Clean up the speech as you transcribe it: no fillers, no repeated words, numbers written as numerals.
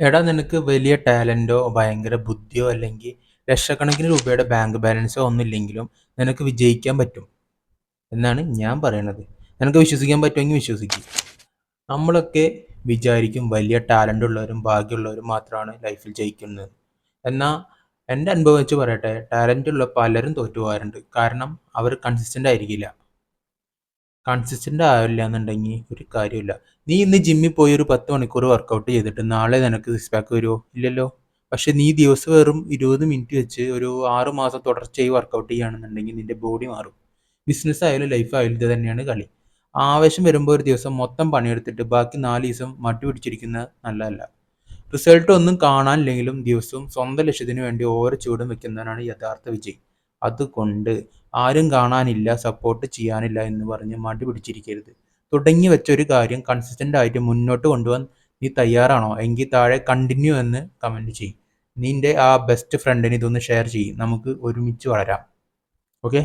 എടാ നിനക്ക് വലിയ ടാലന്റോ ഭയങ്കര ബുദ്ധിയോ അല്ലെങ്കിൽ ലക്ഷക്കണക്കിന് രൂപയുടെ ബാങ്ക് ബാലൻസോ ഒന്നുമില്ലെങ്കിലും നിനക്ക് വിജയിക്കാൻ പറ്റും എന്നാണ് ഞാൻ പറയണത്. നിനക്ക് വിശ്വസിക്കാൻ പറ്റുമെങ്കിൽ വിശ്വസിക്കും. നമ്മളൊക്കെ വിചാരിക്കും വലിയ ടാലന്റ് ഉള്ളവരും ഭാഗ്യമുള്ളവരും മാത്രമാണ് ലൈഫിൽ ജയിക്കുന്നത്. എന്നാൽ എൻ്റെ അനുഭവം വെച്ച് പറയട്ടെ, ടാലന്റ് ഉള്ള പലരും തോറ്റു പോകാറുണ്ട്. കാരണം അവർ കൺസിസ്റ്റൻ്റ് ആയിരിക്കില്ല. കൺസിസ്റ്റൻ്റ് ആവില്ല എന്നുണ്ടെങ്കിൽ ഒരു കാര്യമില്ല. നീ ഇന്ന് ജിമ്മിൽ പോയി ഒരു 10 മണിക്കൂർ വർക്കൗട്ട് ചെയ്തിട്ട് നാളെ നിനക്ക് സിക്സ് പാക്ക് വരുമോ? ഇല്ലല്ലോ. പക്ഷെ നീ ദിവസം വെറും 20 മിനിറ്റ് വെച്ച് ഒരു 6 മാസം തുടർച്ചയായി വർക്കൗട്ട് ചെയ്യുകയാണെന്നുണ്ടെങ്കിൽ നിന്റെ ബോഡി മാറും. ബിസിനസ് ആയാലും ലൈഫ് ആയാലും ഇത് തന്നെയാണ് കളി. ആവേശം വരുമ്പോൾ ഒരു ദിവസം മൊത്തം പണിയെടുത്തിട്ട് ബാക്കി 4 ദിവസം മടി പിടിച്ചിരിക്കുന്നത് നല്ലതല്ല. റിസൾട്ട് ഒന്നും കാണാനില്ലെങ്കിലും ദിവസവും സ്വന്തം ലക്ഷ്യത്തിന് വേണ്ടി ഓരോ ചൂടും വെക്കുന്നവനാണ് യഥാർത്ഥ വിജയി. അതുകൊണ്ട് ആരും കാണാനില്ല, സപ്പോർട്ട് ചെയ്യാനില്ല എന്ന് പറഞ്ഞ് മടി പിടിച്ചിരിക്കരുത്. തുടങ്ങി വെച്ച ഒരു കാര്യം കൺസിസ്റ്റന്റ് ആയിട്ട് മുന്നോട്ട് കൊണ്ടുപോകാൻ നീ തയ്യാറാണോ? എങ്കിൽ താഴെ കണ്ടിന്യൂ എന്ന് കമന്റ് ചെയ്യും. നിന്റെ ആ ബെസ്റ്റ് ഫ്രണ്ടിന് ഇതൊന്ന് ഷെയർ ചെയ്യും. നമുക്ക് ഒരുമിച്ച് വളരാം. ഓക്കെ.